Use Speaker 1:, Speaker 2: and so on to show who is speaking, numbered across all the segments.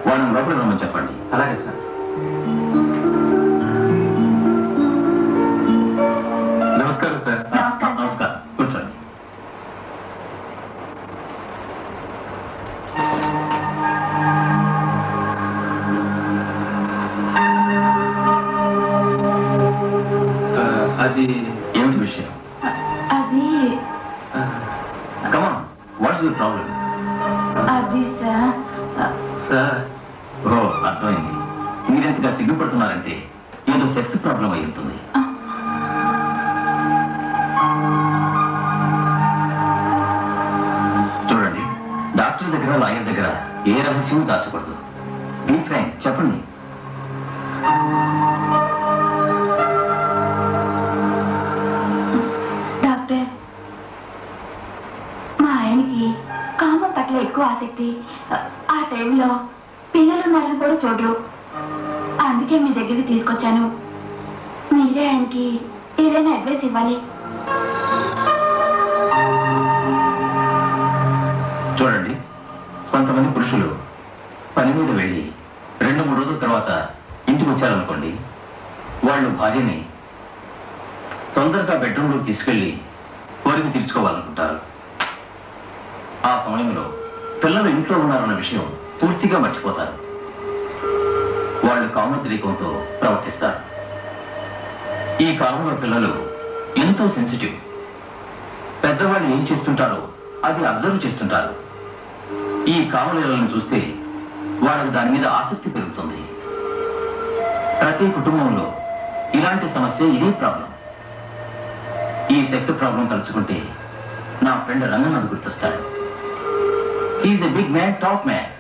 Speaker 1: వాళ్ళని లోపల రమ్మని చెప్పండి.
Speaker 2: అలాగే సార్. నమస్కారం సార్.
Speaker 1: నమస్కారం, కూర్చోండి.
Speaker 2: అది
Speaker 1: ఏమిటి విషయం?
Speaker 3: అది
Speaker 1: కమాన్, వాట్స్ యువర్ ప్రాబ్లం?
Speaker 3: అది సార్.
Speaker 2: సార్,
Speaker 1: ఓ అర్థమైంది. మీరెంతగా సిగ్గుపడుతున్నారంటే ఏదో సెక్స్ ప్రాబ్లం అయి ఉంటుంది. చూడండి, డాక్టర్ దగ్గర లాయర్ దగ్గర ఏ రహస్యం దాచకూడదు. మీ ఫ్రెండ్ చెప్పండి.
Speaker 3: డాక్టర్, మా ఆయనకి కామం పట్ల ఎక్కువ ఆసక్తి. ఆ టైంలో పిల్లలున్నారని కూడా చూడరు. అందుకే మీ దగ్గరికి తీసుకొచ్చాను. మీరే ఆయనకి ఏదైనా అడ్వైస్ ఇవ్వాలి.
Speaker 1: చూడండి, కొంతమంది పురుషులు పని మీద వెళ్ళి 2-3 రోజుల తర్వాత ఇంటికి వచ్చారనుకోండి, వాళ్ళు భార్యని తొందరగా బెడ్రూమ్లోకి తీసుకెళ్లి కోరిక తీర్చుకోవాలనుకుంటారు. ఆ సమయంలో పిల్లలు ఇంట్లో ఉన్నారన్న విషయం పూర్తిగా మర్చిపోతారు. వాళ్ళు కామోద్రేకంతో ప్రవర్తిస్తారు. ఈ కాలంలో పిల్లలు ఎంతో సెన్సిటివ్. పెద్దవాళ్ళు ఏం చేస్తుంటారో అది అబ్జర్వ్ చేస్తుంటారు. ఈ కామలీలను చూస్తే వాళ్ళకి దాని మీద ఆసక్తి పెరుగుతుంది. ప్రతి కుటుంబంలో ఇలాంటి సమస్య ఇదే ప్రాబ్లం. ఈ సెక్స్ ప్రాబ్లం తలుచుకుంటే నా ఫ్రెండ్ రంగనాథ్ గుర్తొస్తాడు. He's a big man, top man.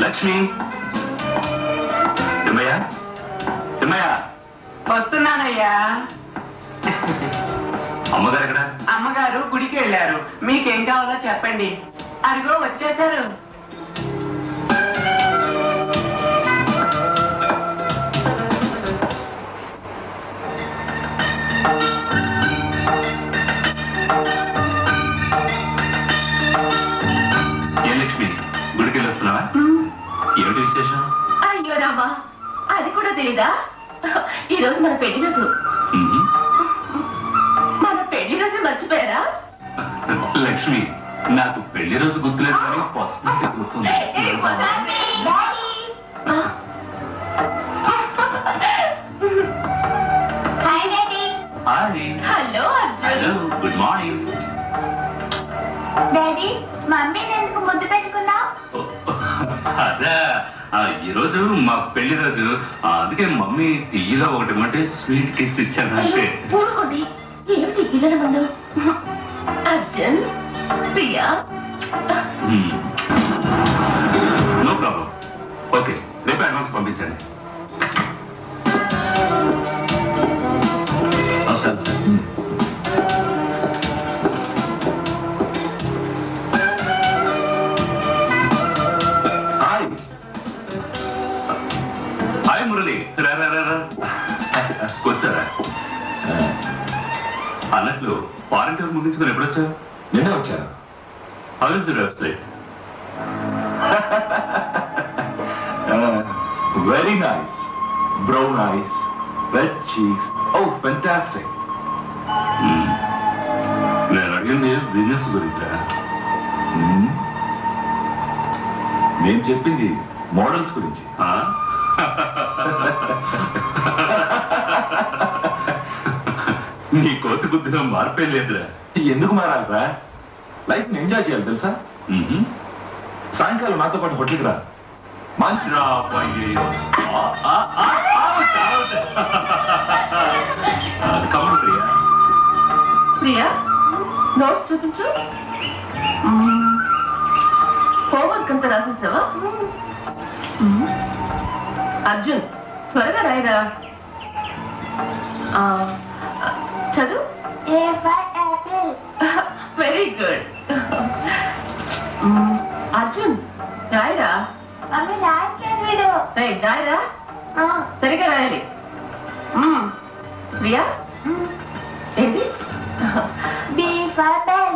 Speaker 1: Lakshmi, Timmayya, Timmayya.
Speaker 4: వస్తున్నానయ్యా.
Speaker 1: అమ్మగారు ఎక్కడ?
Speaker 4: అమ్మగారు గుడికి వెళ్ళారు. మీకేం కావాలో చెప్పండి. అదిగో వచ్చేశారు.
Speaker 1: ఏ లక్ష్మి, గుడికి వెళ్ళి వస్తున్నావా? ఏమిటి విశేషం?
Speaker 3: అయ్యో రామా, అది కూడా తెలీదా? ఈరోజు మన పెళ్లి రోజు. మన పెళ్లి రోజు మర్చిపోయారా?
Speaker 1: లక్ష్మి, నాకు పెళ్లి రోజు గుర్తులేదు కానీ పర్సనల్ గుర్తుంది.
Speaker 3: Hello Arjun.
Speaker 1: Good morning.
Speaker 3: Daddy, మమ్మీని ఎందుకు ముద్దు పెట్టుకున్నా?
Speaker 1: అదే, ఈరోజు మా పెళ్లి రోజు, అందుకే మమ్మీ తీయలో ఒకటి ఇమ్మంటే స్వీట్ కిస్ ఇచ్చాను. అంటే
Speaker 3: ఊరుకోండి, ఏమిటి పిల్లల ముందు? Arjun, Priya.
Speaker 1: No problem. Okay, రేపు అడ్వాన్స్ పంపించండి. అవసరం సార్. హాయ్ మురళి, రా రా రా రా. కూర్చోరా. అన్నట్లు ఫారెన్ టూర్ ముగించుకుని ఎప్పుడు వచ్చావు? నిన్నే వచ్చాను. How is the website? Very nice. Brown eyes, red cheeks. Oh fantastic. నేను అడిగింది బిజినెస్ గురించా? నేను చెప్పింది మోడల్స్ గురించి. నీ కోతి బుద్ధిలో మార్పే లేదురా. ఎందుకు మారాలిరా? లైఫ్ ని ఎంజాయ్ చేయాలి తెలుసా? సాయంకాలం నాతో పాటు హోటల్కి రా. మంచి కమన్ ప్రియా.
Speaker 3: ప్రియా, నోట్స్ చూపించు. హోంవర్క్ అంతా రాసేసావా? అర్జున్, త్వరగా రాయరా. చదువు.
Speaker 5: A for apple.
Speaker 3: Very good. Arjun రాయరా.
Speaker 5: మమ్మీ రాయట్లేదు వీడు.
Speaker 3: రాయరా సరిగా రాయాలి. ప్రియా ఏంటి?
Speaker 5: B for bell.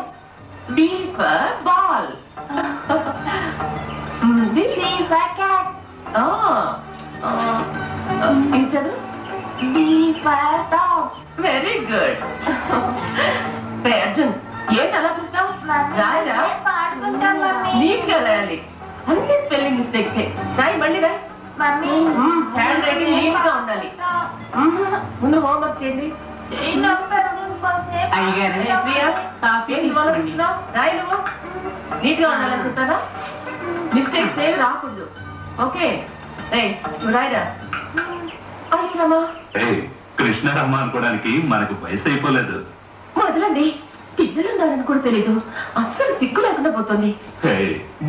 Speaker 3: B for ball.
Speaker 5: C for cat.
Speaker 3: ఇది చదువు.
Speaker 5: D for dog.
Speaker 3: Very good. Arjun ఏంటి అలా చూస్తావు? రాయరా.
Speaker 5: పాడుకుంటాం మమ్మీ.
Speaker 3: నీట్ గా రాయాలి. అన్ని స్పెల్లింగ్ మిస్టేక్స్. రాయి మళ్ళీ రాయి.
Speaker 5: మమ్మీ
Speaker 3: హ్యాండ్ రైటింగ్ నీట్ గా ఉండాలి. ముందు హోంవర్క్ చేయండి.
Speaker 4: అయ్యగారు
Speaker 3: ప్రియా కాఫీ ఆలోచిస్తున్నావు. రాయి నువ్వు నీట్ గా ఉండాలని చెప్తారా? మిస్టేక్స్ ఏమి రాకూడదు. ఓకే రాయరా. అయ్యమ్మా
Speaker 1: కృష్ణరమ్మ అనుకోవడానికి మనకు వయసు అయిపోలేదు.
Speaker 3: వదలండి. పిల్లలున్నారని కూడా తెలీదు. అస్సలు సిగ్గు లేకుండా పోతుంది.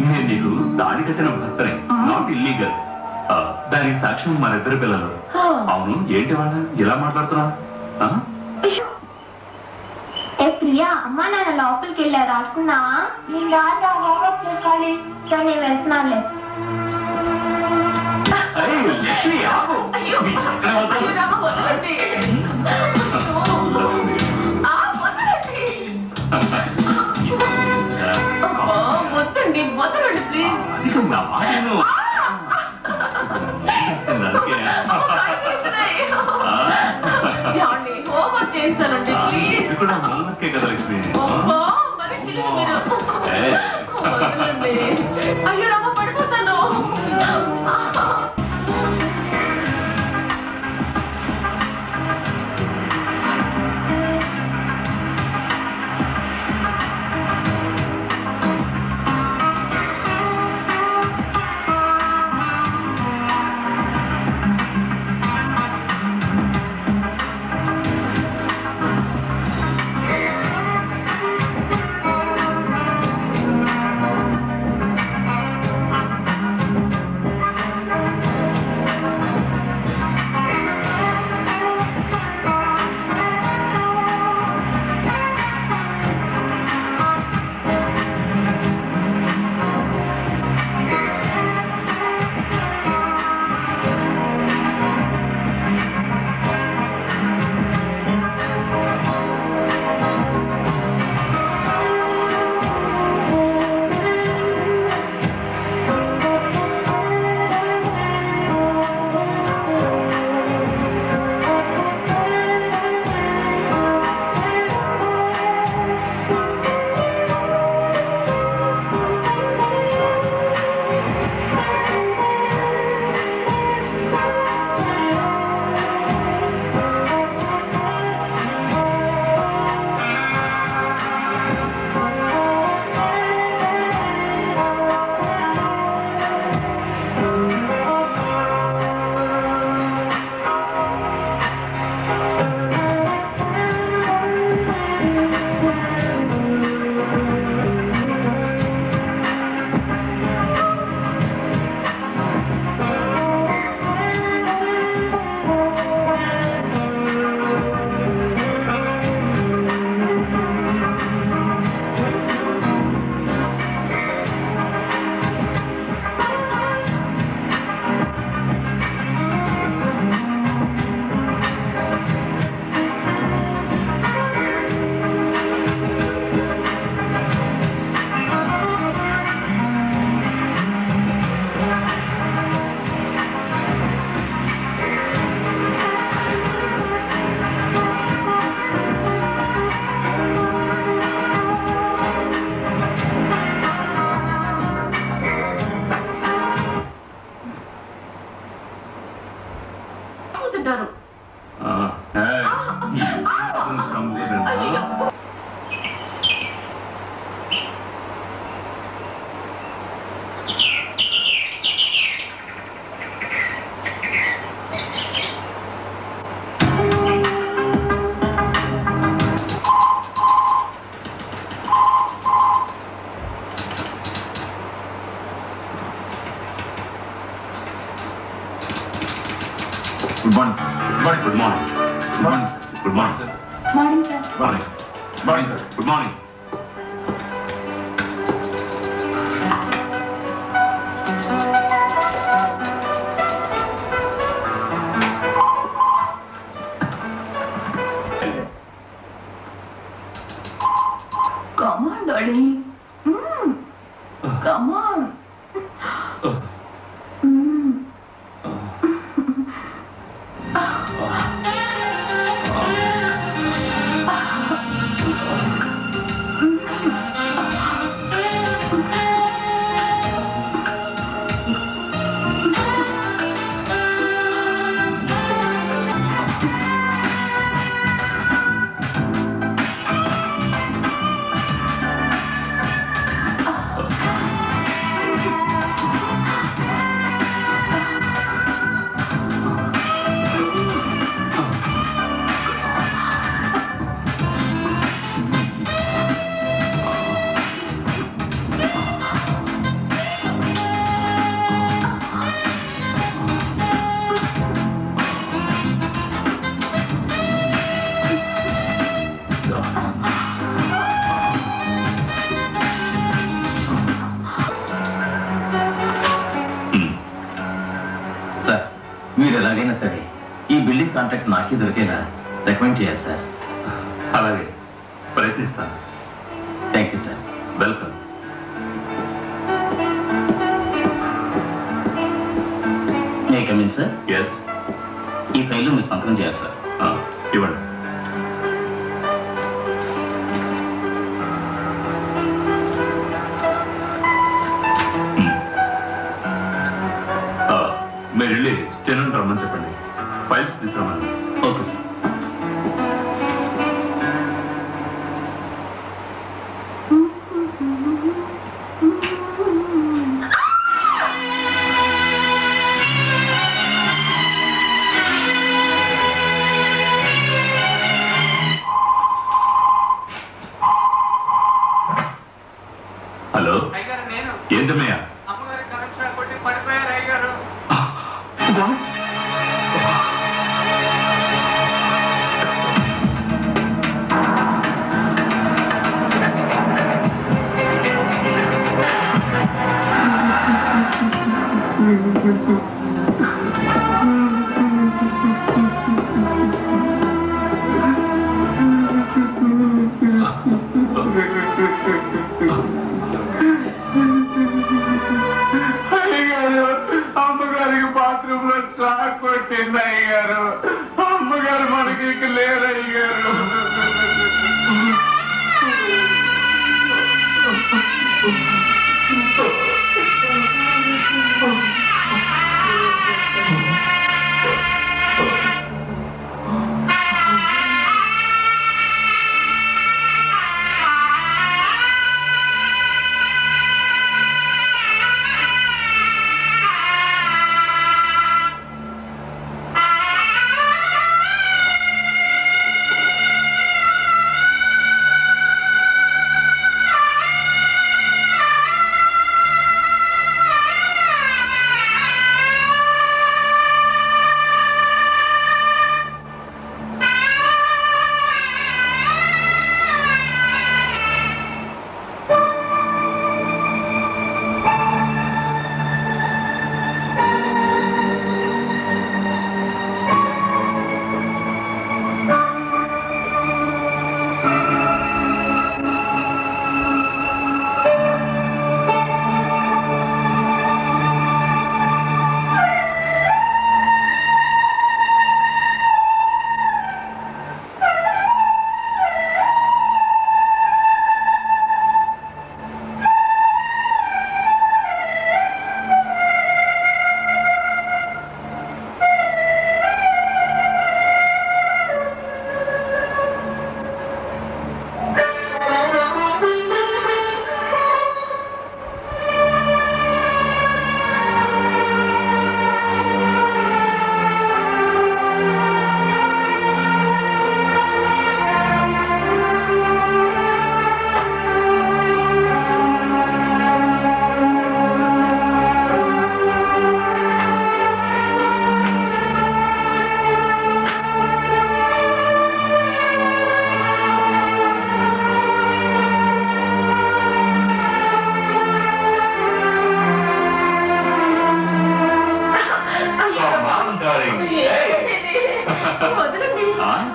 Speaker 1: నేను నీకు దాడి కట్టిన భర్తనే, నాట్ ఇల్లీగల్. దానికి సాక్ష్యం మన ఇద్దరు పిల్లలు. అవును ఏంటి వాళ్ళు ఇలా మాట్లాడుతున్నా?
Speaker 5: ఏ ప్రియా అమ్మ నాన్న లోపలికి వెళ్ళారు ఆడుకున్నావా? నేను రాదా హోంవర్క్ చేసుకోవాలి. సరే నేను వెళ్తున్నానులే.
Speaker 1: లక్ష్మి ఆగు.
Speaker 3: వద్దండి వదలండి ప్లీజ్.
Speaker 1: అది నా మాటను
Speaker 3: హోంవర్క్ చేస్తానండి ప్లీజ్.
Speaker 1: ఇది కూడా హోంవర్కే కదా లక్ష్మి.
Speaker 3: అయ్యో రమ్మ పడిపోతాను.
Speaker 1: Good morning. Good morning. Good morning. Good morning, sir.
Speaker 3: Morning,
Speaker 1: morning morning sir good morning
Speaker 3: Come on, darling. Come on.
Speaker 2: మీరు ఎలాగైనా సరే ఈ బిల్డింగ్ కాంట్రాక్ట్ నాకే దొరికేలా రికమెండ్ చేయాలి సార్.
Speaker 1: అలాగే ప్రయత్నిస్తాను.
Speaker 2: Thank you sir.
Speaker 1: Welcome.
Speaker 2: May I come in sir?
Speaker 1: Yes.
Speaker 2: ఈ ఫైల్లో మీరు సంతకం చేయాలి సార్.
Speaker 1: ఇవ్వండి. మీరు వెళ్ళి స్టెనోని రమ్మని చెప్పండి. ఫైల్స్ తీసుకురమ్మని.
Speaker 2: Okay sir.
Speaker 1: హలో, ఏంటమ్మయ్యా?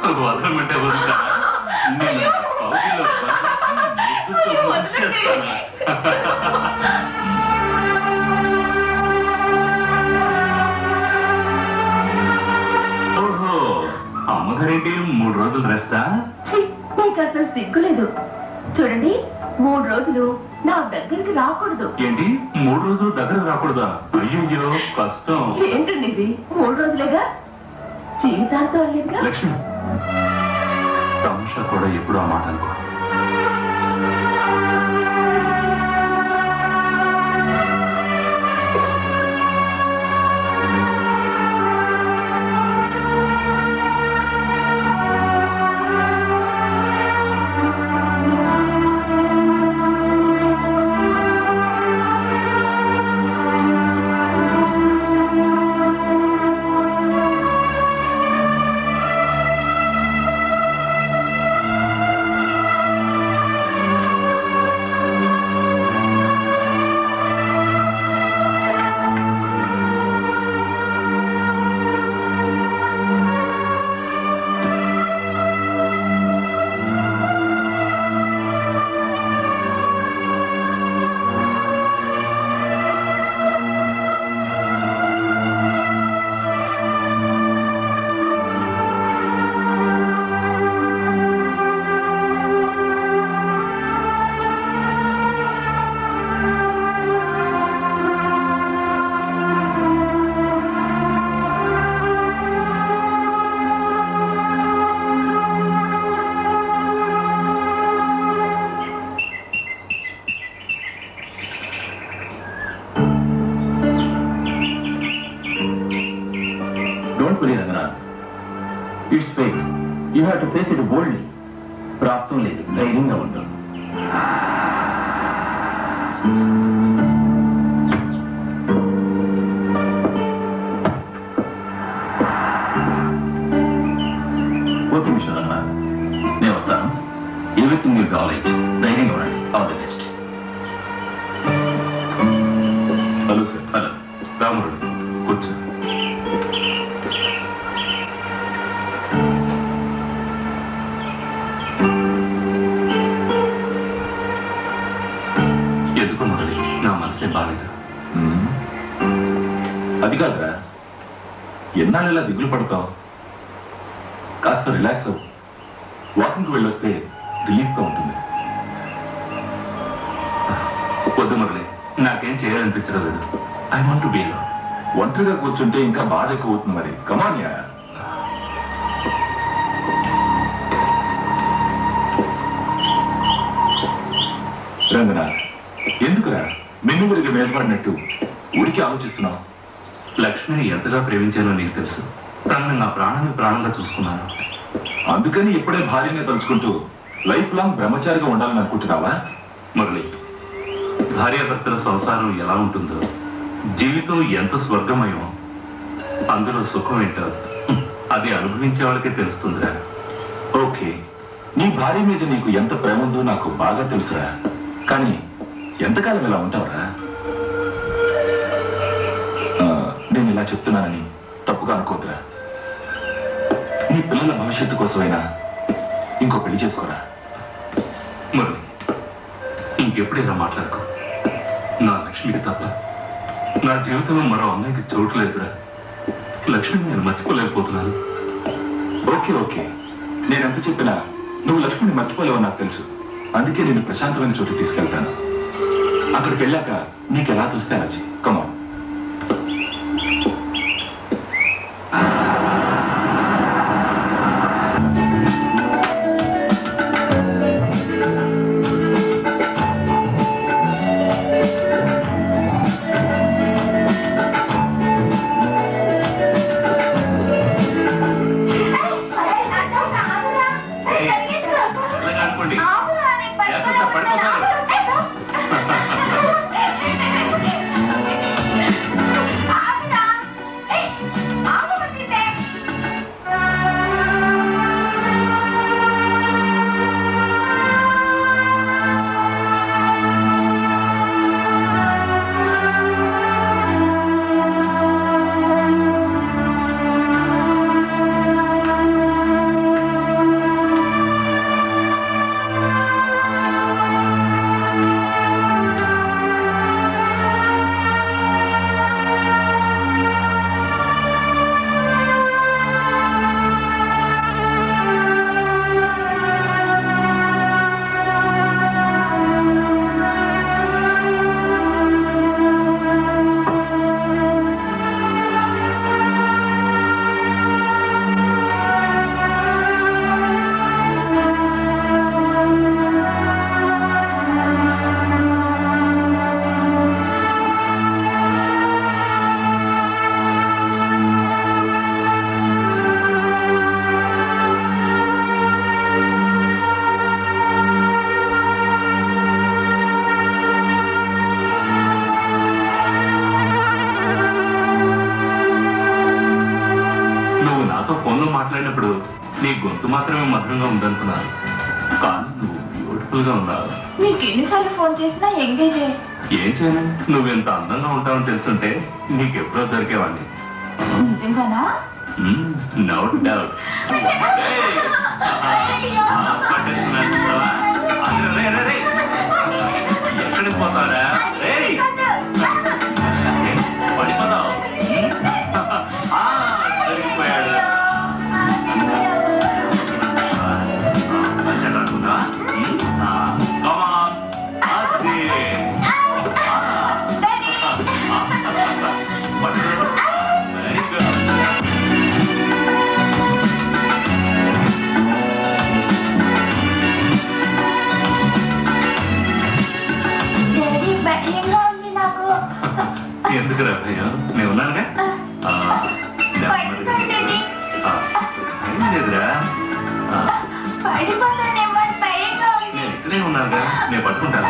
Speaker 1: వదలమంటే వదులుతా నేను కౌగిల్లో ముద్దుతో ముంచేస్తాను. ఓహో, అమ్మగారేంటి 3 రోజులు రెస్టా?
Speaker 3: నీకు అసలు సిగ్గులేదు. చూడండి, 3 రోజులు నా దగ్గరికి రాకూడదు.
Speaker 1: ఏంటి 3 రోజులు దగ్గర రాకూడదా? అయ్యో కష్టం.
Speaker 3: ఏంటండి ఇది? 3 రోజులేగా, జీవితాంతం అయ్యేదిగా.
Speaker 1: లక్ష్మి, తమాషా కూడా ఎప్పుడు ఆ మాట అనుకో.
Speaker 2: It's fake. You have to face it boldly. ప్రాప్తం లేదు, ధైర్యంగా ఉంటాం. ఓకే మిస్టర్ అన్న, నేను వస్తాను. Everything will be all right. ధైర్యంగా ఉండండి. All the best.
Speaker 1: Hello sir. Hello రాముడు, కూర్చో. ఎందుకు మురళి, నా మనసే బాలేదు.
Speaker 2: అది కాదురా, ఎన్నాళ్ళు ఇలా దిగులు పడతావు? కాస్త రిలాక్స్ అవ్వు. వాకింగ్కి వెళ్ళొస్తే రిలీఫ్గా ఉంటుంది.
Speaker 1: వద్దు మురళి, నాకేం చేయాలనిపించడం లేదు. I want to be alone.
Speaker 2: ఒంటరిగా కూర్చుంటే ఇంకా బాధ ఎక్కువ అవుతుంది. మరి కమాన్యా. రంగనాథ్, ఎందుకురా మిన్నుగురికి మేల్పడినట్టు ఊరికి ఆలోచిస్తున్నావు?
Speaker 1: లక్ష్మిని ఎంతగా ప్రేమించానో నీకు తెలుసు. తనని నా ప్రాణాన్ని ప్రాణంగా చూసుకున్నాను.
Speaker 2: అందుకని ఇప్పుడే భార్యనే తలుచుకుంటూ లైఫ్ లాంగ్ బ్రహ్మచారిగా ఉండాలని అనుకుంటున్నావా?
Speaker 1: మురళి, భార్యాభర్తల సంసారం ఎలా ఉంటుందో, జీవితం ఎంత స్వర్గమయమో, అందులో సుఖం ఏంటో అది అనుభవించే వాళ్ళకే తెలుస్తుందిరా.
Speaker 2: ఓకే, నీ భార్య మీద నీకు ఎంత ప్రేమ ఉందో నాకు బాగా తెలుసురా. కానీ ఎంతకాలం ఇలా ఉంటావురా? నేను ఇలా చెప్తున్నానని తప్పుగా అనుకోద్దురా. నీ పిల్లల భవిష్యత్తు కోసమైనా ఇంకో పెళ్లి చేసుకోరా.
Speaker 1: మురళి, ఇంకెప్పుడు ఇలా మాట్లాడుకో. నా లక్ష్మికి తప్ప నా జీవితంలో మరో అమ్మాయికి చోటు లేదురా. లక్ష్మిని నేను మర్చిపోలేకపోతున్నాను.
Speaker 2: ఓకే ఓకే, నేనెంత చెప్పినా నువ్వు లక్ష్మిని మర్చిపోలేవని నాకు తెలుసు. అందుకే నేను ప్రశాంతమైన చోటు తీసుకెళ్తాను. అక్కడికి వెళ్ళాక నీకు ఎలా చూస్తే అలా చెయ్యి. కమాన్.
Speaker 1: గొంతు మాత్రమే మధురంగా ఉందనుకున్నాను, కానీ నువ్వు బ్యూటిఫుల్ గా ఉన్నావు.
Speaker 3: నీకు ఎన్నిసార్లు ఫోన్ చేసినా ఎంగేజ్
Speaker 1: ఏం చేయను, నువ్వెంత అందంగా ఉంటావని తెలుసుంటే నీకెప్పుడో దొరికేవాడిని.
Speaker 3: నిజంగానా?
Speaker 1: No doubt. ఎక్కడికి పోతాడా? పడిపోతావు. దొరికిపోయాడు. అనుకున్నా ఎందుకు రా భయ్యా, నేను ఉన్నానుగా. లేదురా, నేను ఇక్కడే ఉన్నానుగా, నేను పట్టుకుంటాను.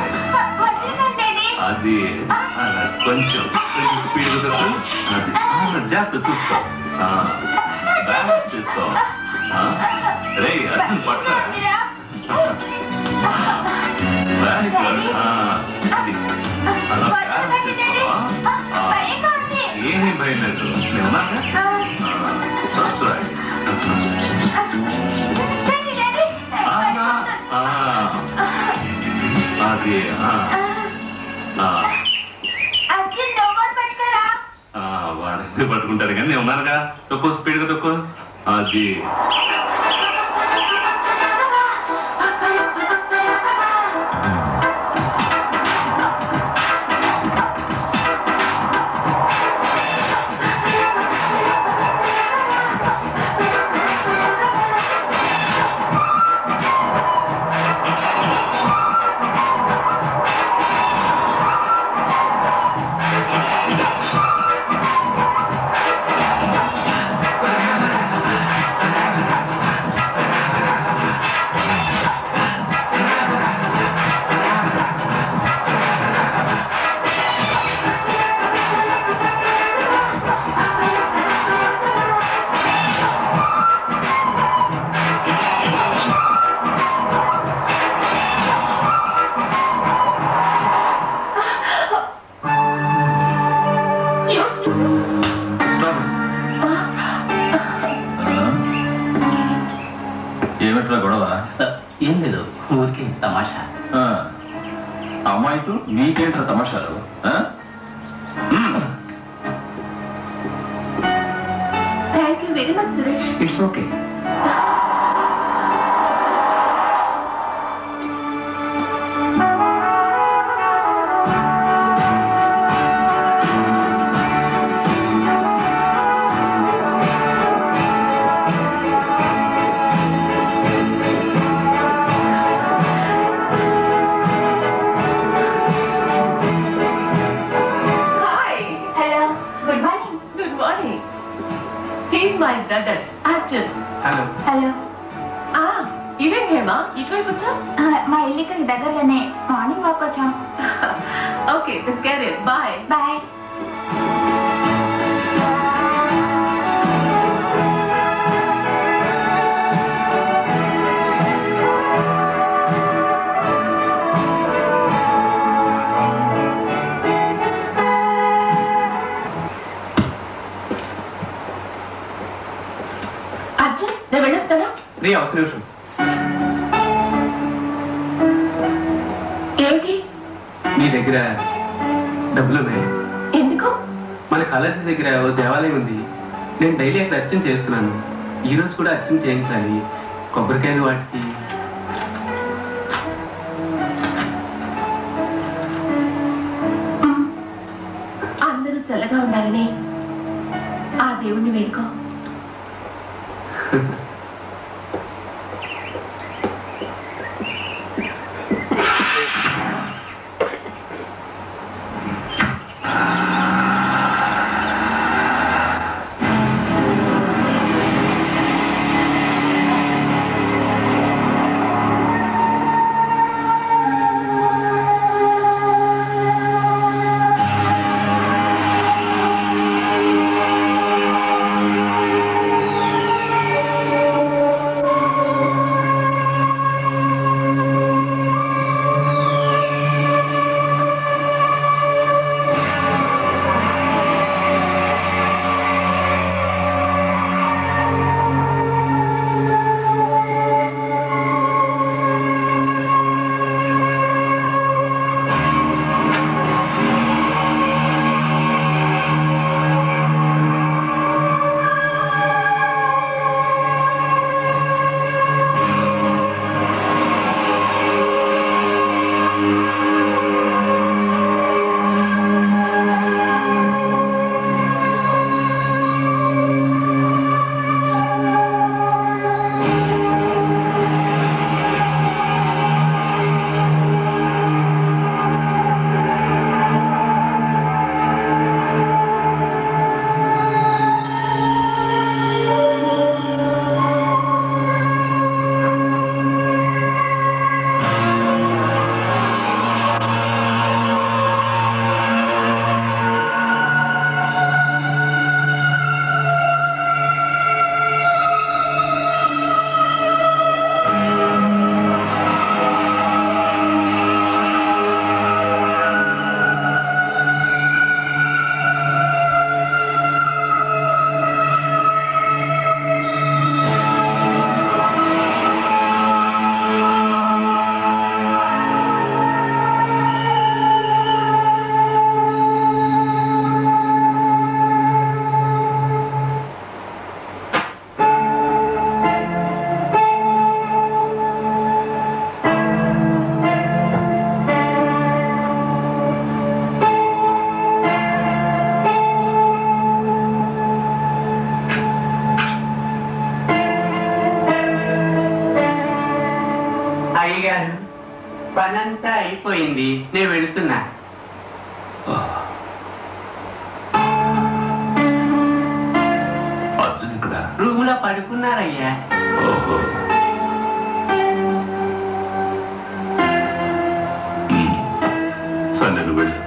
Speaker 1: అది కొంచెం స్పీడ్ జాగ్రత్త చూసుకో, బ్యాలెన్స్ చేసుకో. రే అర్జున్ పట్టుకోరా. Very good. అది అలా బ్యాలెన్స్ చేసుకో. ఏమీ భయం లేదు, నేను ఉన్నానుగా. అది వాడు పట్టుకుంటారు కానీ నేను ఉన్నానుగా. తక్కువ స్పీడ్గా తక్కువ. అది
Speaker 2: ఏమిట్రా గొడవ?
Speaker 4: ఏం లేదు, ఊరికి తమాషా.
Speaker 2: అమ్మాయితో నీకేంట్రా తమాషాలు?
Speaker 3: Thank you very much Suresh.
Speaker 4: It's okay.
Speaker 3: My brother, Arjun.
Speaker 4: Hello.
Speaker 3: Hello.
Speaker 5: ఇదేంటేమా ఇటువైపు వచ్చా?
Speaker 3: మా ఇల్లు ఇక్కడ దగ్గరలోనే, మార్నింగ్ వాక్ వచ్చాం.
Speaker 5: Okay, carrier. Bye
Speaker 3: bye.
Speaker 5: Arjun, నేను వెళ్ళొస్తానా?
Speaker 4: నీ ఒక నిమిషం.
Speaker 5: ఏమిటి?
Speaker 4: నీ దగ్గర డబ్బులు ఉన్నాయి?
Speaker 5: ఎందుకు?
Speaker 4: మన కాలేజీ దగ్గర ఓ దేవాలయం ఉంది. నేను డైలీ అక్కడ అర్చన చేస్తున్నాను. ఈ రోజు కూడా అర్చన చేయించాలి. కొబ్బరికాయలు వాటికి.
Speaker 5: అందరూ చల్లగా ఉండాలని ఆ దేవుణ్ణి వేడుకో.
Speaker 4: పనంతా అయిపోయింది, నేను వెళుతున్నా.
Speaker 1: అర్జున్ ఇక్కడ
Speaker 4: రూమ్ లో పడుకున్నారయ్యా.
Speaker 1: ఓహో. సరే నేను వెళ్ళు.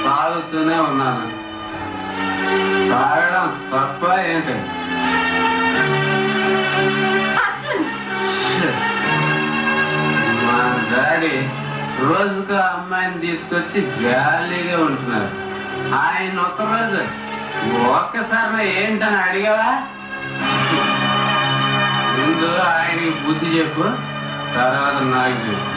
Speaker 4: తాగుతూనే ఉన్నాను. తాగడం తప్ప ఏంటి? మా డాడీ రోజుకు అమ్మాయిని తీసుకొచ్చి జాలీగా ఉంటున్నారు. ఆయన ఒక్కరోజు ఒక్కసారి ఏంటని అడిగావా? ముందు ఆయనకి బుద్ధి చెప్పు, తర్వాత నాకు చెప్పు.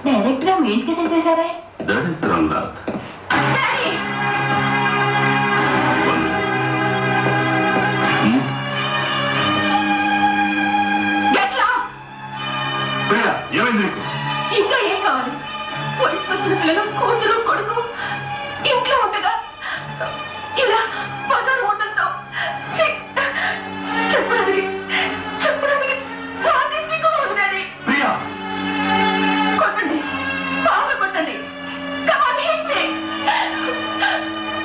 Speaker 3: డైరెక్ట్ గా మీ ఇంటికి తెచ్చేసారే.
Speaker 1: That is Ramnath. ప్రియా, ఏమైంది నీకు?
Speaker 3: ఇంకా ఏం కావాలి? వయసు వచ్చిన పిల్లలు, కూతురు కొడుకు ఇంట్లో ఉండగా ఇలా పదరు ఉండటంతో చెప్పడానికి
Speaker 1: ప్రియా,
Speaker 3: కొట్టండి, బాగా కొట్టండి.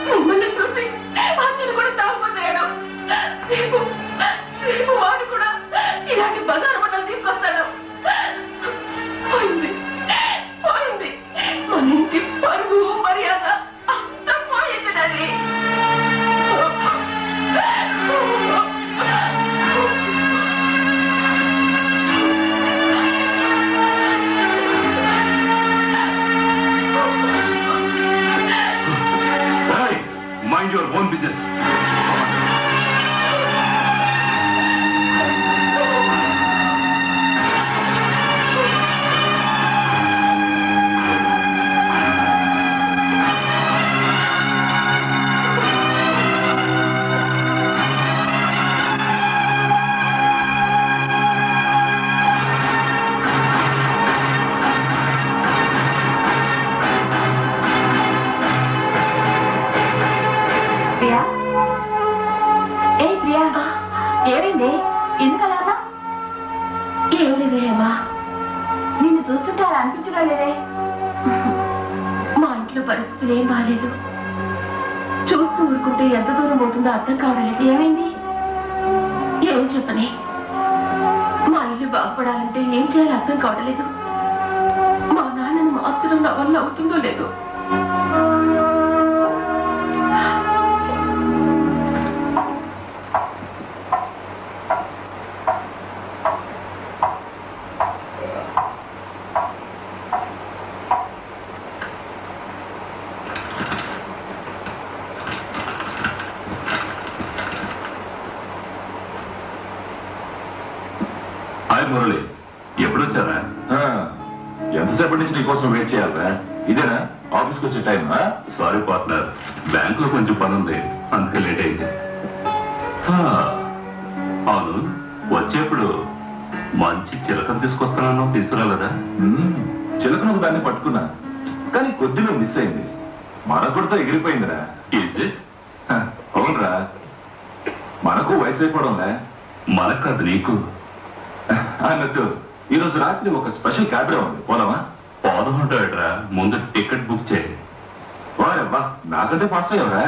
Speaker 3: మిమ్మల్ని చూసి అచ్చులు కూడా తాగుతున్నాడు. రేపు వాడు కూడా ఇలాంటి బజారు బట్టలు తీసుకొస్తాడు. పోయింది పోయింది, మన ఇంటి పరుగు మర్యాద అంతా పోయింది. చూస్తుంటే అలా అనిపించడం లేదే. మా ఇంట్లో పరిస్థితులు ఏం బాగాలేదు. చూస్తూ ఊరుకుంటే ఎంత దూరం పోతుందో అర్థం కావడం లేదు. ఏమైంది? ఏం చెప్పని? మా ఇల్లు బాగుపడాలంటే ఏం చేయాలో అర్థం కావడం లేదు. మా నాన్నని మార్చడం నా వల్ల అవుతుందో లేదో.
Speaker 1: హాయ్ మురళి, ఎప్పుడొచ్చారా?
Speaker 2: ఎంతసేపటి నుంచి నీకోసం వెయిట్ చేయాలరా? ఇదేనా ఆఫీస్కి వచ్చే టైం?
Speaker 1: సారీ పార్ట్నర్, బ్యాంకులో కొంచెం పని ఉంది, అందుకే లేట్ అయింది. అవును, వచ్చేప్పుడు మంచి చిలకం తీసుకొస్తానన్నా తీసుకురాలేదా?
Speaker 2: చిలకను దాన్ని పట్టుకున్నా, కానీ కొద్దిగా మిస్ అయింది. మనకుడితో ఎగిరిపోయిందిరా.
Speaker 1: ఈజీ.
Speaker 2: అవునరా, మనకు వయసు అయిపోవడంలే.
Speaker 1: మనకు కాదు, నీకు.
Speaker 2: అన్నట్టు ఈరోజు రాత్రి ఒక స్పెషల్ క్యాబ్ ఉంది, పోదామా?
Speaker 1: పోదామంటాడరా, ముందు టికెట్ బుక్ చేయి.
Speaker 2: వారబ్బా, నాకంటే ఫాస్ట్ అయ్యవరా.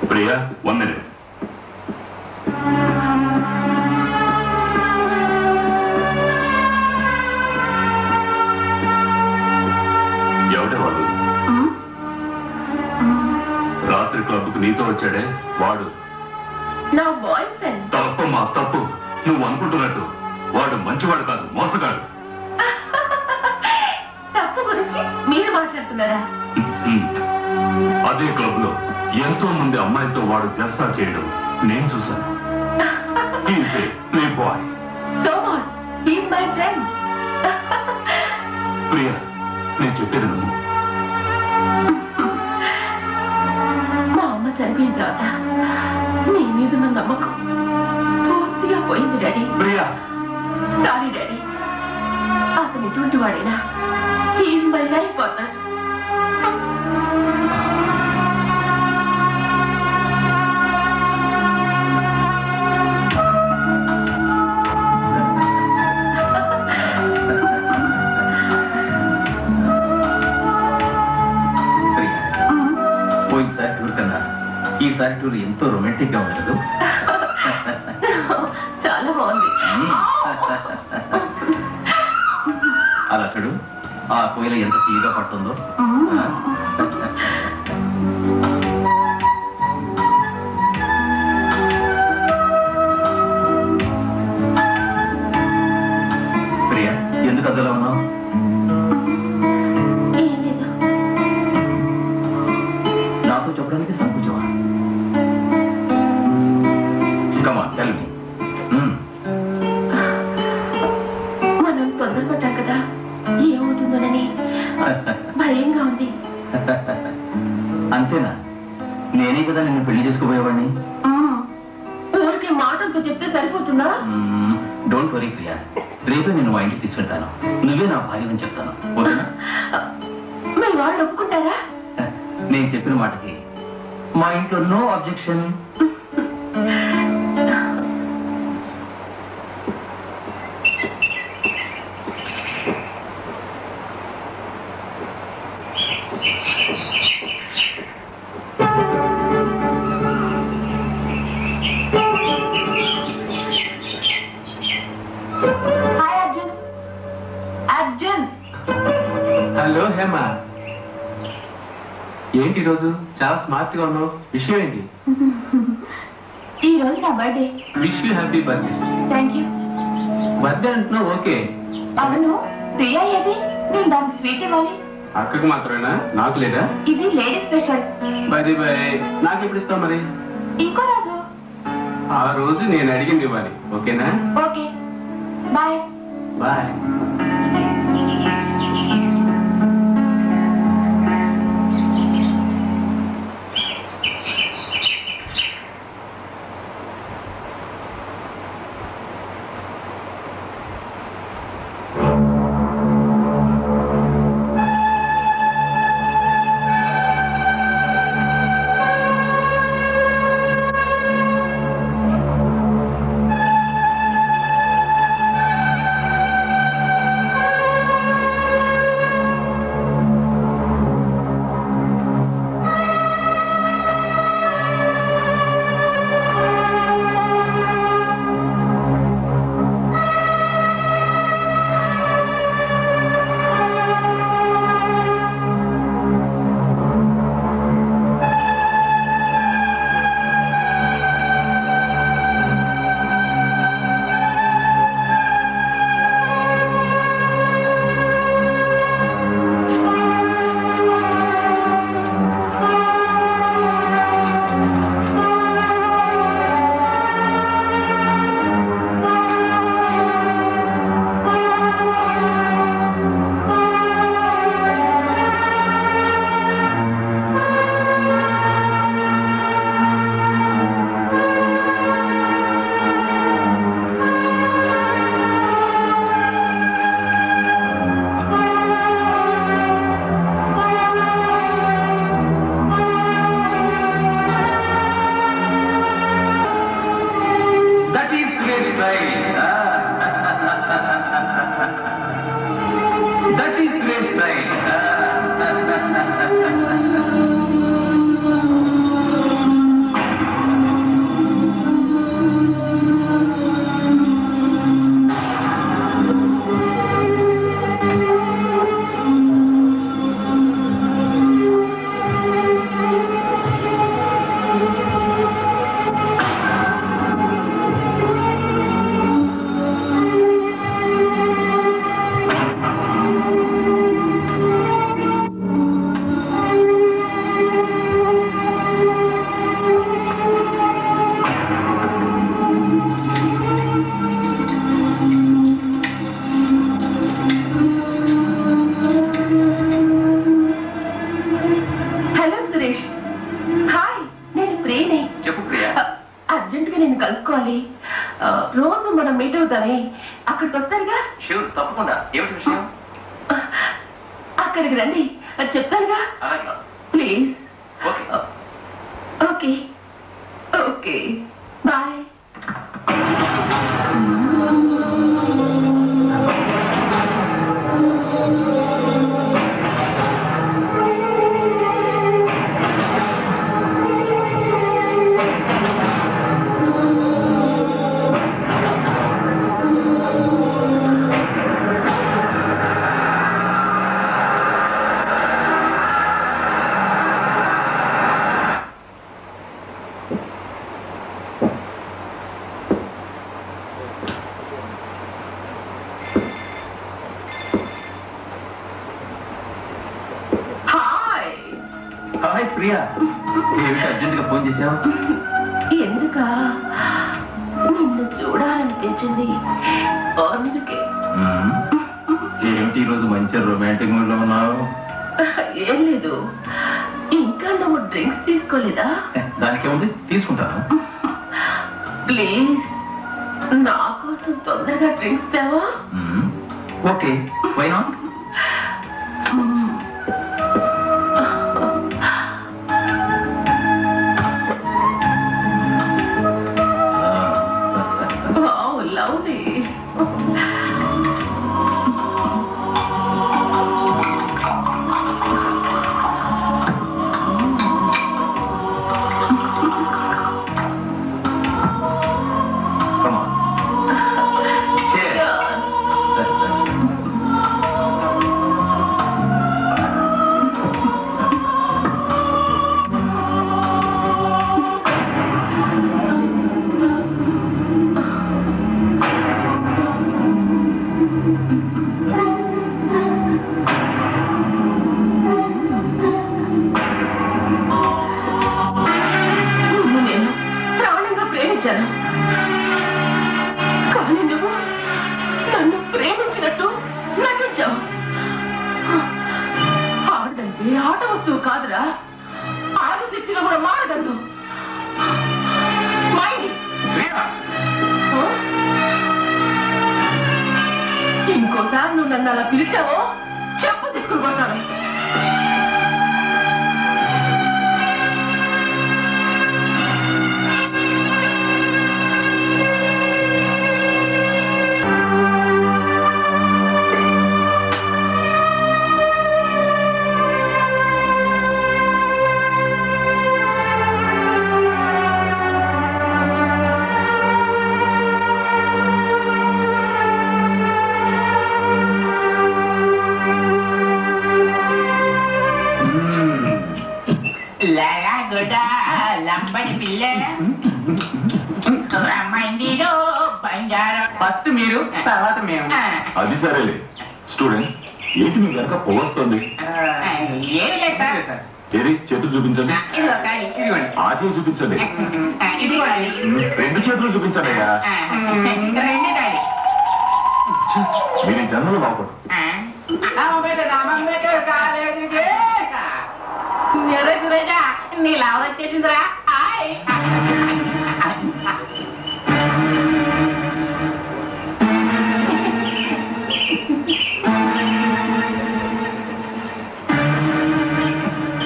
Speaker 1: ప్రియా, 1 minute. ఎవడే వాడు? రాత్రి క్లబ్కు నీతో వచ్చాడే వాడు
Speaker 3: నా బాయ్ ఫ్రెండ్.
Speaker 1: తప్పమ్మా, తప్పు. నువ్వు అనుకుంటున్నట్టు వాడు మంచివాడు కాదు, మోసగాడు.
Speaker 3: తప్పు గురించి మీరు మాట్లాడుతున్నారా?
Speaker 1: అదే క్లబ్ లో ఎంతో మంది అమ్మాయిలతో వాడు జల్సా చేయడం నేను చూశాను. Play boy.
Speaker 3: So what? He's my friend.
Speaker 1: Priya, నేను చెప్పేది నువ్వు.
Speaker 3: మా అమ్మ చనిపోయిన తర్వాత మీ మీద ఉన్న నమ్మకం పూర్తిగా పోయింది డాడీ.
Speaker 1: Priya,
Speaker 3: sorry daddy. అతను ఎటువంటి వాడైనా హీస్ మై లైఫ్ పార్ట్నర్.
Speaker 4: ఈసారి టూర్ ఎంతో రొమాంటిక్ గా ఉండదు.
Speaker 3: చాలా బాగుంది.
Speaker 4: అలా చూడు, ఆ కోయిల ఎంత తీగా పడుతుందో. ప్రియా, ఎందుకు అదలా ఉన్నావు?
Speaker 3: ఏం లేదు.
Speaker 2: నాతో చెప్పడానికి సంకోచమా? Come on, tell me.
Speaker 3: మనం తొందరపడ్డాం కదా, ఏమవుతుందోనని భయంగా ఉంది.
Speaker 2: అంతేనా? నేనే కదా నిన్ను పెళ్లి చేసుకోబోయేవాడిని.
Speaker 3: ఊరికే మాటలతో చెప్తే సరిపోతుందా?
Speaker 2: డోంట్ వరీ ప్రియా, రేపే నేను మా ఇంటికి తీసుకెళ్తాను. నువ్వే నా భార్యని చెప్తాను. ఓకేనా?
Speaker 3: మీ వాళ్ళు ఒప్పుకుంటారా?
Speaker 2: నేను చెప్పిన మాటకి మా ఇంట్లో no objection.
Speaker 3: Hi Arjun. Arjun,
Speaker 4: hello Hema, ఏంటి ఈరోజు చాలా స్మార్ట్ గా ఉన్నావు? విషయం ఏంటి?
Speaker 3: ఈ రోజు నా birthday.
Speaker 4: Wish you happy birthday.
Speaker 3: Thank you.
Speaker 4: Birthday అంటున్నావు, ఓకే.
Speaker 3: అవును, ప్రియా ఏది? నేను దానికి స్వీట్ ఇవ్వాలి.
Speaker 4: అక్కకు మాత్రమేనా? నాకు లేదా?
Speaker 3: ఇది లేడీ స్పెషల్.
Speaker 4: బై నాకు ఎప్పుడు ఇస్తావు మరి?
Speaker 3: ఇంకో రోజు.
Speaker 4: ఆ రోజు నేను అడిగింది ఇవ్వాలి, ఓకేనా?
Speaker 3: Okay, bye.
Speaker 4: బాయ్.
Speaker 3: కలుసుకోవాలి. రోజు మనం మీట్ అవుతామే, అక్కడికి వస్తారుగా?
Speaker 2: షూర్, తప్పకుండా. ఏమిటి విషయం?
Speaker 3: అక్కడికి రండి, చెప్తానుగా. Please. Okay okay, bye.
Speaker 4: Hi Priya, ఏమిటి అర్జెంటుగా ఫోన్ చేశావు?
Speaker 3: ఎందుక నిన్ను చూడాలనిపించింది అందుకే.
Speaker 4: ఏమిటి ఈరోజు మంచి రొమాంటిక్ మూడ్ లో ఉన్నావు?
Speaker 3: ఏం లేదు, ఇంకా నువ్వు డ్రింక్స్ తీసుకోలేదా?
Speaker 4: దానికేముంది, తీసుకుంటాను.
Speaker 3: ప్లీజ్ నా కోసం తొందరగా డ్రింక్స్ తేవా?
Speaker 4: Okay, why not?
Speaker 3: లవ్లీ. కానీ నువ్వు నన్ను ప్రేమించినట్టు నటించావు. ఆడదంటే ఆట వస్తువు కాదురా, ఆడశక్తిగా కూడా మారగలదు. ఇంకోసారి నువ్వు నన్ను అలా పిలిచావో చెప్పు తీసుకుని పోతాను.
Speaker 4: ఫస్ట్ మీరు, తర్వాత మేము.
Speaker 2: అది సరేలే. స్టూడెంట్స్, ఏంటి మీ వెనక పోవస్తుంది? ఏది చేతులు చూపించండి. ఆ చేయి చూపించండి. రెండు చేతులు చూపించండి అయ్యా. మీరు ఈ జన్మలో బాగుపడు.
Speaker 3: నీలా వచ్చేసిందిరా.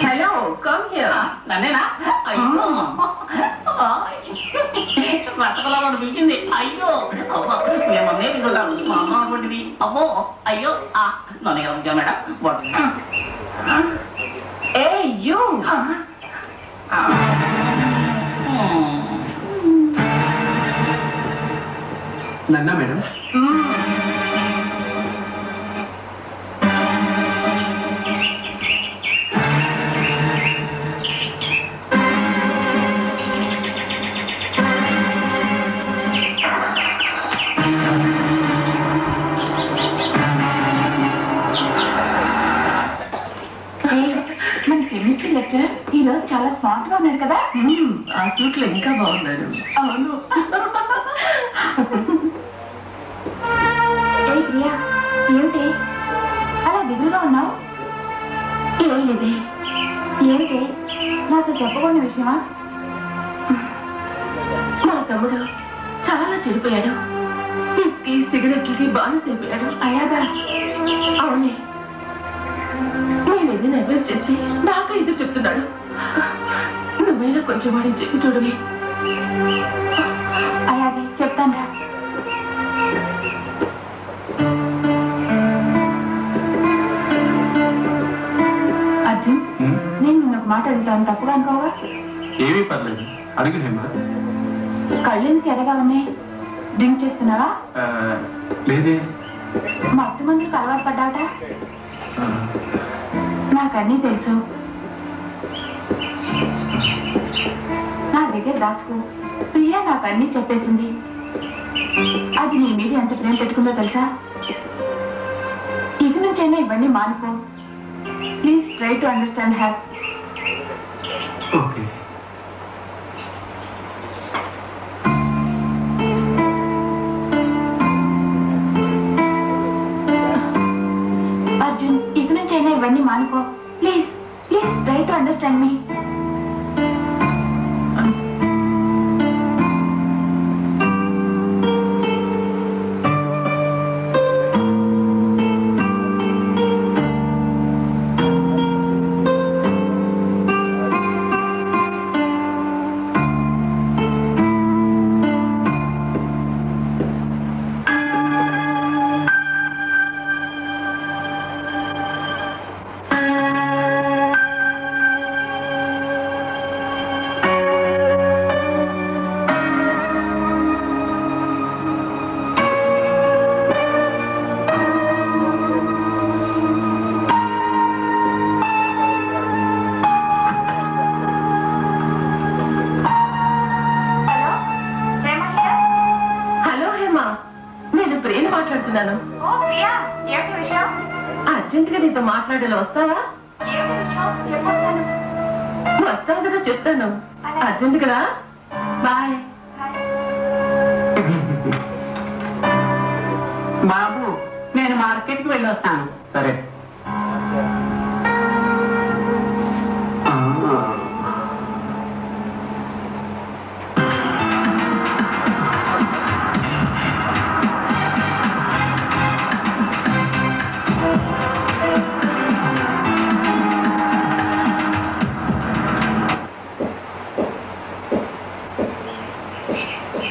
Speaker 3: Hello, come here. నన్నేనా? అయ్యో వర్తకలా పిలిచింది. అయ్యో మేమన్నే తింటున్నాం. మా అమ్మ అటువంటిది. అమ్మో అయ్యో నన్ను కదా మేడం. ఏ యూ
Speaker 4: నన్నా మేడం?
Speaker 3: మన కెమిస్ట్రీ లెక్చరర్ ఈ రోజు చాలా స్మార్ట్ గా ఉన్నాడు కదా.
Speaker 4: ఆ సూట్ లో ఇంకా బాగున్నాడు.
Speaker 3: అవును. ఏ ప్రియా, ఏమిటి అలా దిగులుగా ఉన్నావు? ఏం లేదే. ఏమిటి నాకు చెప్పకూడని విషయమా? మా తమ్ముడు చాలా చెడిపోయాడు. పిస్కి సిగరెట్లకి బానిసైపోయాడు. అలాగా? అవునే. నేను ఏదైనా అడ్వైస్ చేస్తే నాకే ఇది చెప్తున్నాడు. నువ్వైనా కొంచెం వాడిని చెప్పి చూడవి. అలాగే చెప్తాను. అర్జున్, నేను నిన్న ఒక మాట అడుగుతాను, తప్పుగా అనుకోవా?
Speaker 2: ఏమీ పర్లేదు, అడిగి హేమ.
Speaker 3: కళ్ళెందుకు ఎరగా ఉన్నాయి? డ్రింక్ చేస్తున్నావా?
Speaker 2: లేదే.
Speaker 3: మత్తు మందులకు అలవాటు పడ్డావట. నాకన్నీ తెలుసు. నా దగ్గర దాచుకో. ప్రియా నాకన్నీ చెప్పేసింది. అది నీ మీద ఎంత ప్రేమ పెట్టుకుందో తెలుసా? ఇక నుంచైనా ఇవన్నీ మానుకో. Please try to understand her.
Speaker 4: Okay.
Speaker 3: Arjun, ఇక నుంచి అయినా ఇవన్నీ మానుకో. Please please try to understand me.
Speaker 6: Urgent గా నీతో మాట్లాడాలి, వస్తావా? వస్తావు కదా, చెప్తాను. అర్జెంట్ కదా, బాయ్.
Speaker 7: బాబు, నేను మార్కెట్కి వెళ్ళి వస్తాను.
Speaker 4: సరే.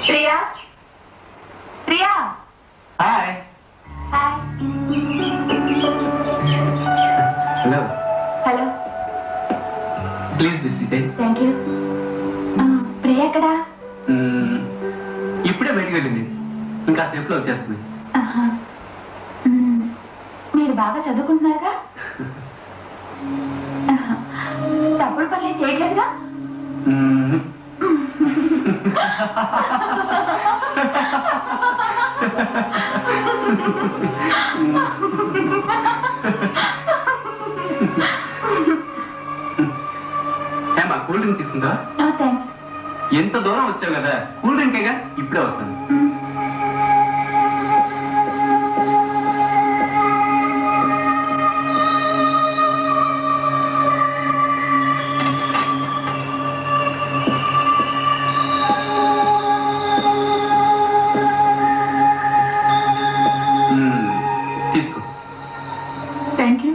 Speaker 3: Priya, Priya.
Speaker 4: Hi. Hello.
Speaker 3: Hello.
Speaker 4: Please visit.
Speaker 3: Thank you. Priya ఎక్కడా?
Speaker 4: ఇప్పుడే బయటకు వెళ్ళింది, ఇంకా సేపులో వచ్చేస్తుంది.
Speaker 3: మీరు బాగా చదువుకుంటున్నారుగా? తప్పుడు పనులు చేయట్లేదుగా?
Speaker 4: ఏమా కూల్ డ్రింక్ తీసుకుంటా?
Speaker 3: థ్యాంక్స్.
Speaker 4: ఎంత దూరం వచ్చావు కదా, కూల్ డ్రింకేగా, ఇప్పుడే వస్తాను. తీసుకో.
Speaker 3: Thank you.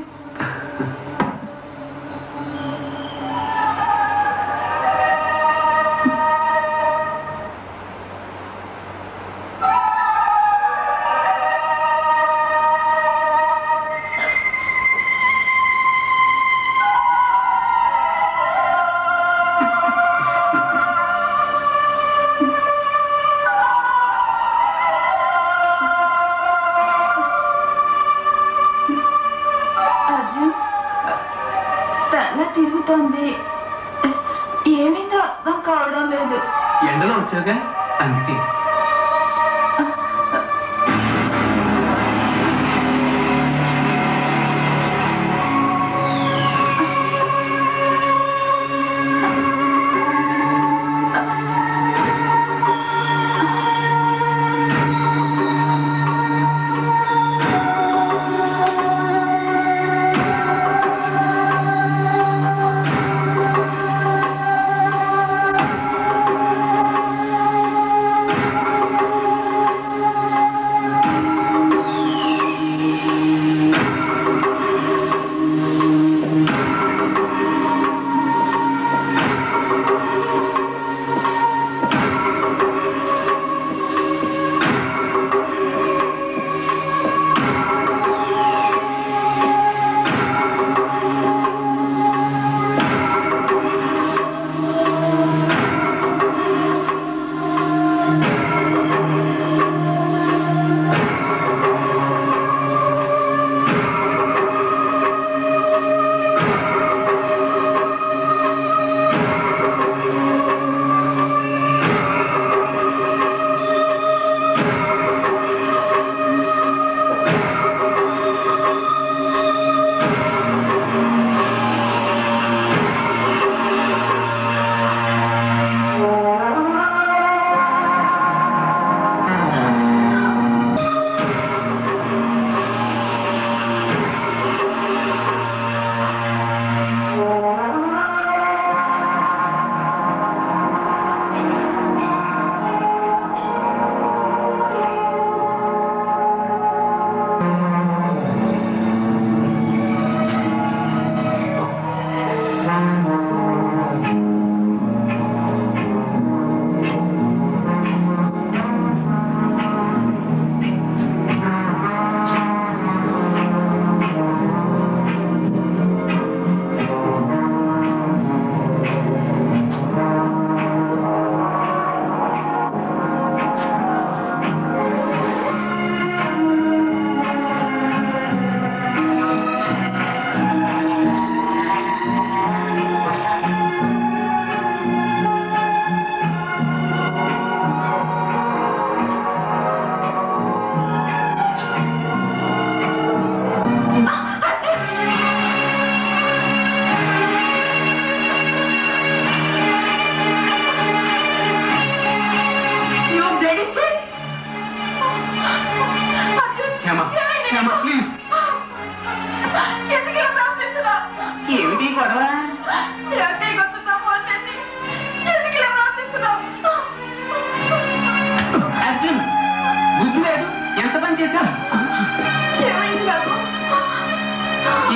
Speaker 3: తిరుగుతోంది, ఏమైందో అర్థం కావడం లేదు.
Speaker 4: ఎండలో వచ్చావుగా, అందుకే.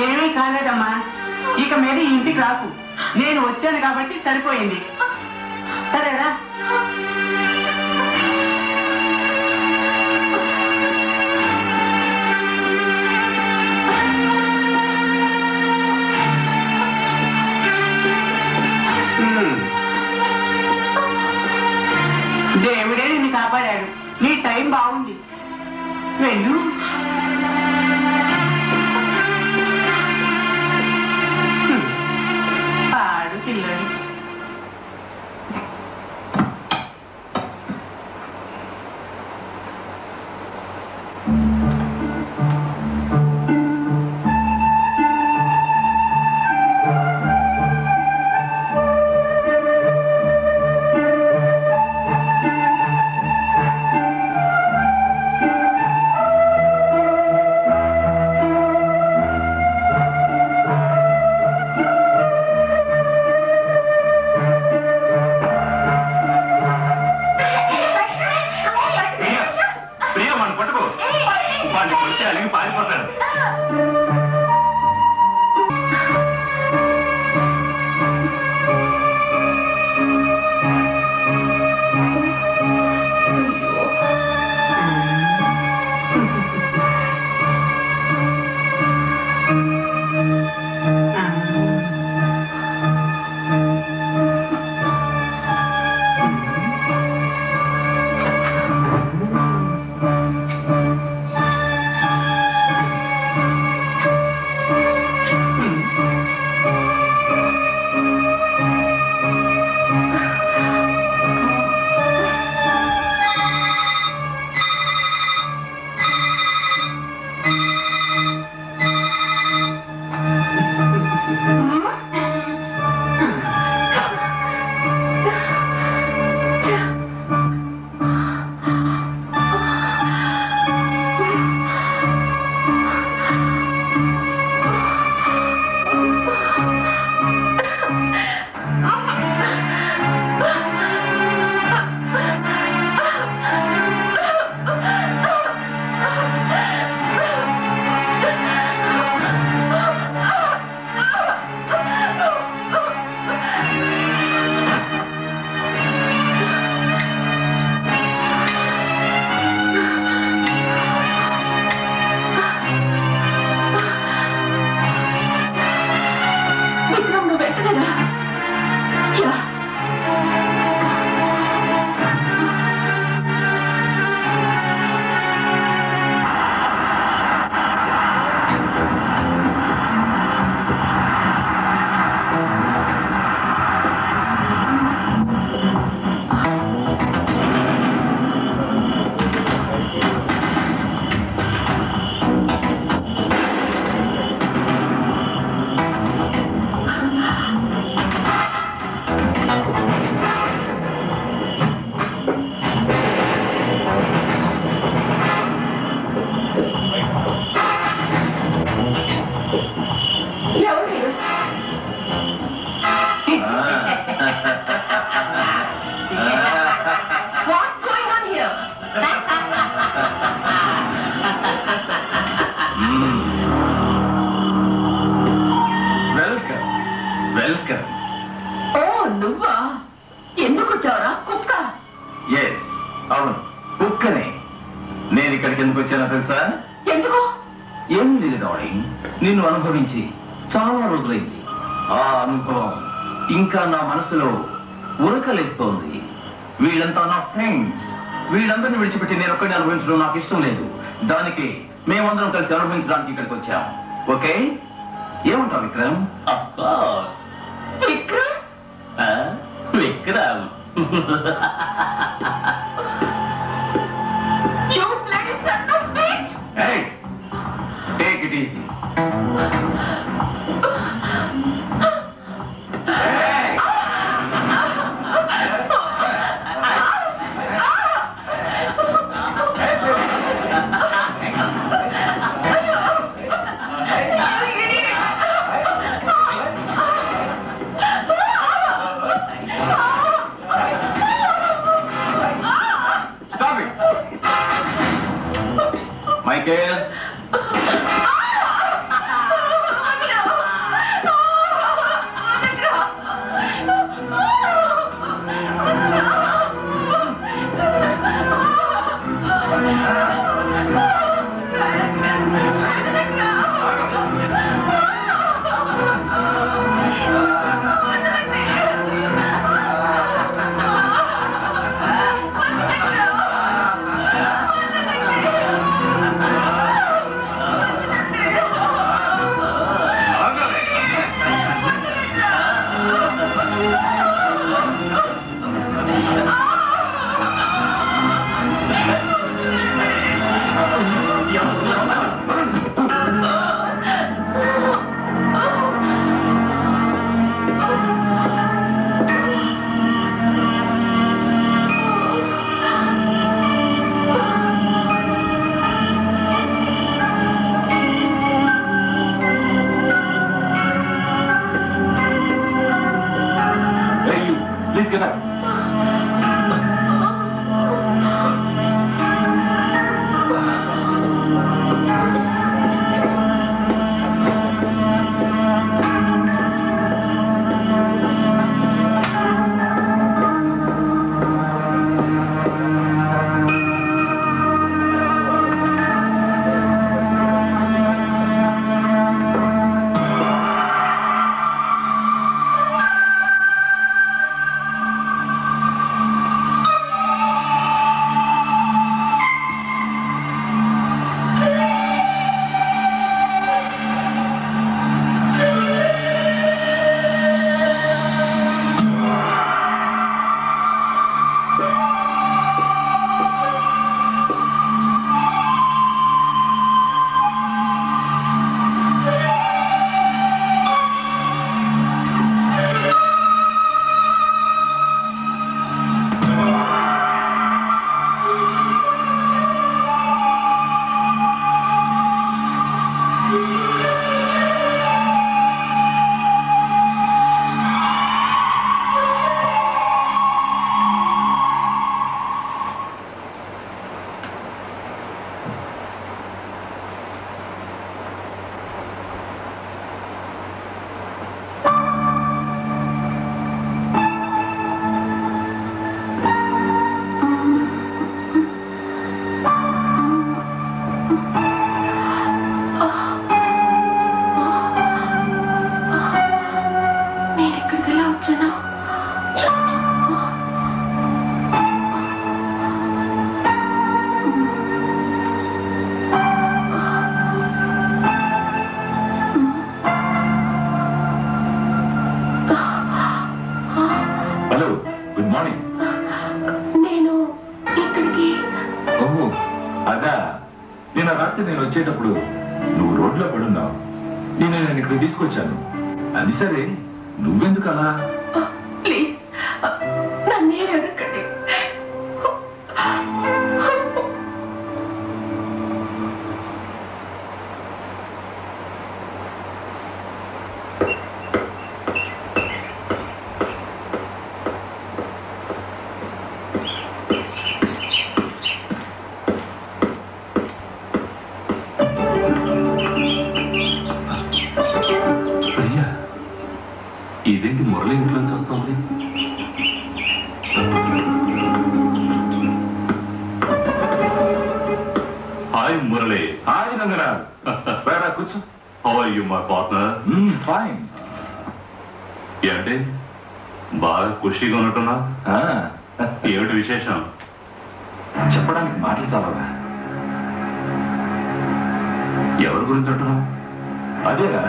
Speaker 7: ఏమీ కాలేదమ్మా, ఇక మీద ఈ ఇంటికి రాకు. నేను వచ్చాను కాబట్టి సరిపోయింది. సరేరా? దేవుడే నిన్ను కాపాడాడు. నీ టైం బాగుంది. వెళ్ళు. పాడు పిల్లడు.
Speaker 8: నిన్ను అనుభవించి చాలా రోజులైంది. ఆ అనుభవం ఇంకా నా మనసులో ఉరకలేస్తోంది. వీళ్ళంతా నా ఫ్రెండ్స్. వీళ్ళందరినీ విడిచిపెట్టి నేను ఒక్కడిని అనుభవించడం నాకు ఇష్టం లేదు. దానికి మేమందరం కలిసి అనుభవించడానికి ఇక్కడికి వచ్చాం. ఓకే, ఏమంటావు Vikram? Vikram take it easy. Michael.
Speaker 2: వచ్చేటప్పుడు నువ్వు రోడ్లో పడున్నావు. నేను ఇక్కడ తీసుకొచ్చాను. అది సరే, నువ్వెందుకు అలా?
Speaker 6: ప్లీజ్ నన్నే అడగండి.
Speaker 1: ఇదేంటి మురళి ఇంట్లోంచి వస్తుంది? హాయ్ మురళి.
Speaker 2: హాయ్ రంగనాథ్. కూర్చో.
Speaker 1: How are you my partner?
Speaker 2: Fine.
Speaker 1: ఏంటి బాగా ఖుషిగా ఉన్నట్టున్నా? ఏమిటి విశేషం?
Speaker 2: చెప్పడానికి మాటలు చాలవా?
Speaker 1: ఎవరి గురించి అంటున్నావు?
Speaker 2: అదేరా,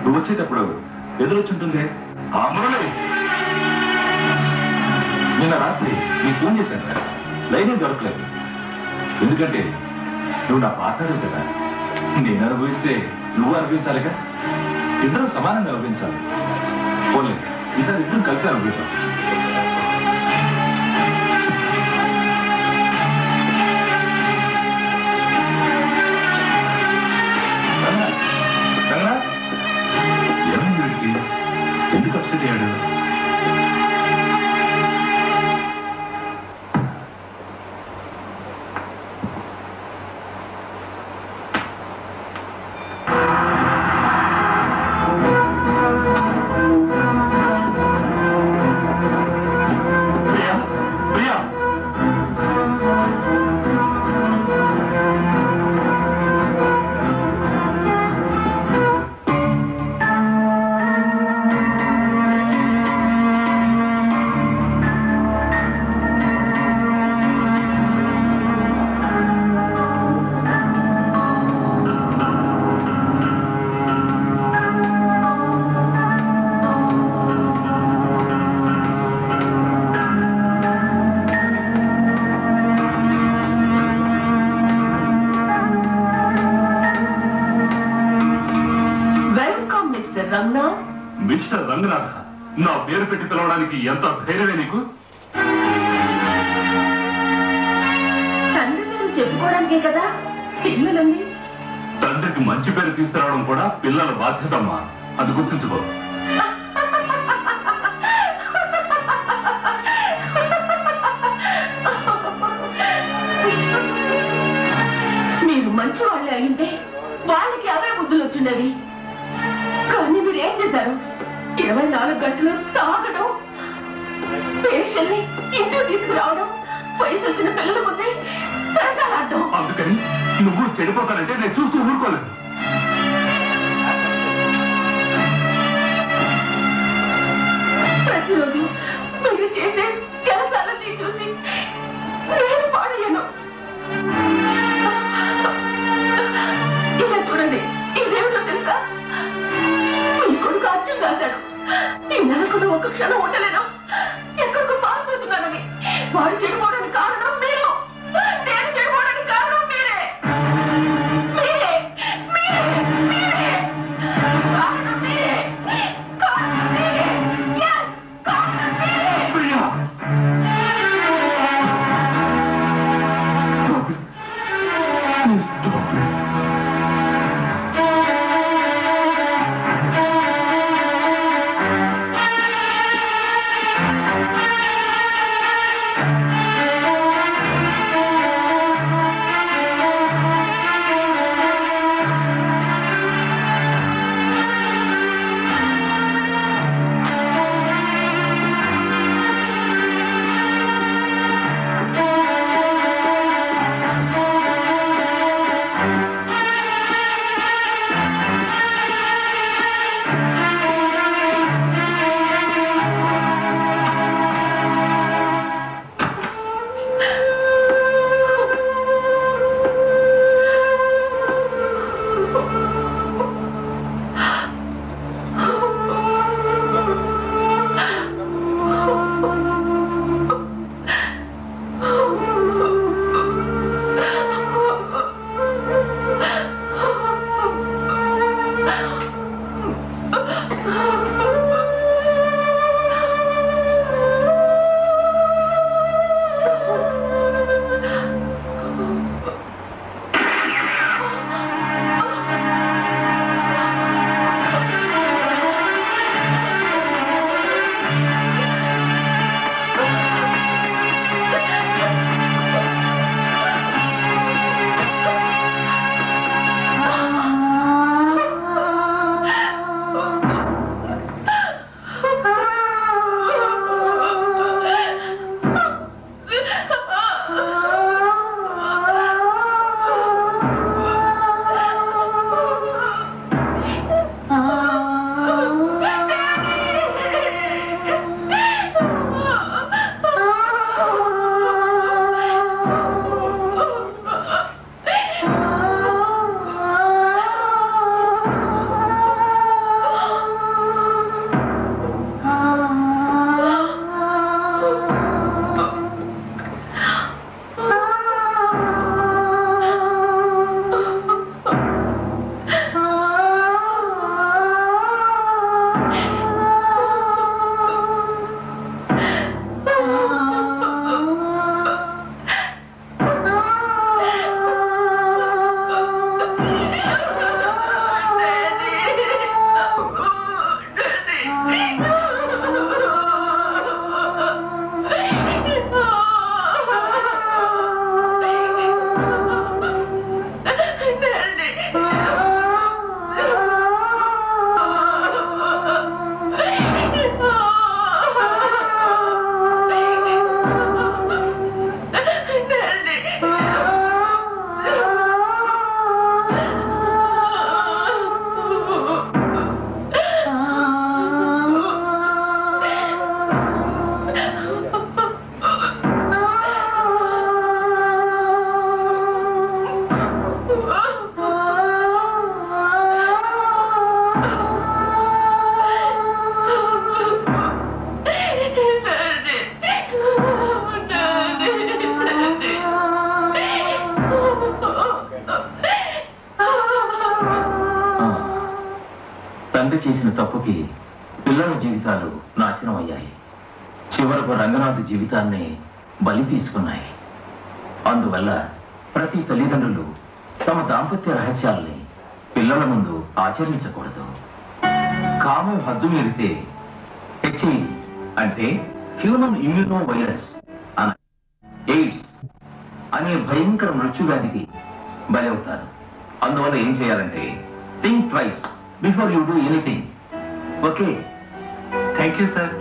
Speaker 2: నువ్వు వచ్చేటప్పుడు ఎదురొచ్చుంటుంది ఆ మురళి. నిన్న రాత్రి నీకు ఫోన్ చేశాను, లైనే దొరకలేదు. ఎందుకంటే నువ్వు నా పార్ట్నర్ కదా. నేను అనుభవిస్తే నువ్వు అనుభవించాలిగా. ఇద్దరు సమానంగా అనుభవించాలి. పోలే, ఈసారి ఇద్దరు కలిసి అనుభవించాలి.
Speaker 1: ఎందుకు అప్సెట్ అయ్యాడు? మిస్టర్ రంగనాథ్, నా పేరు పెట్టి పిలవడానికి ఎంత ధైర్యమే నీకు?
Speaker 6: తండ్రి పేరు చెప్పుకోవడానికే కదా పిల్లలుంది.
Speaker 1: తండ్రికి మంచి పేరు తీసుకురావడం కూడా పిల్లల బాధ్యతమ్మా. అది గుర్తుంచుకో.
Speaker 6: మీరు మంచి వాళ్ళే అయింటే వాళ్ళకి అవే బుద్ధులు వచ్చిండేవి. కానీ మీరు ఏం చేశారు? 24 గంటలు తాగడం, పేషెంట్ని ఇంటికి తీసుకురావడం, వయసు వచ్చిన పిల్లల ముందే సరసాలాడడం.
Speaker 1: అందుకని నువ్వు చెడిపోతానంటే నేను చూస్తూ ఊరుకోలేదు.
Speaker 6: ప్రతిరోజు మీరు చేసే జలసాలని చూసి నేను పాడయ్యాను. ఇలా చూడండి, ఇదేమిటో తెలుసా? మీ కొడుకు అర్జున్ రాశాడు. ఈ నెలకున్న ఒక్క క్షణం ఉండలేను, ఎక్కడికో పారిపోతున్నానని. వాడు చెడిపోవడానికి కారణం మీరు, నేను చెడిపోవడానికి కారణం మీరే. మీరే మీరే మీరే కారణం మీరే. కారణం మీరే. Yes, కారణం మీరే.
Speaker 1: ప్రియా,
Speaker 8: తండ్రి చేసిన తప్పుకి పిల్లల జీవితాలు నాశనం అయ్యాయి. చివరకు రంగనాథ్ జీవితాన్ని బలి తీసుకున్నాయి. అందువల్ల ప్రతి తల్లిదండ్రులు తమ దాంపత్య రహస్యాల్ని పిల్లల ముందు ఆచరించకూడదు. కామం హద్దు మీరితే హెచ్ఐవి అంటే హ్యూమన్ ఇమ్యూనో వైరస్ ఎయిడ్స్ అనే భయంకర మృత్యువ్యాధికి బలవుతారు. అందువల్ల ఏం చేయాలంటే think twice before you do anything. Okay,
Speaker 4: thank you sir.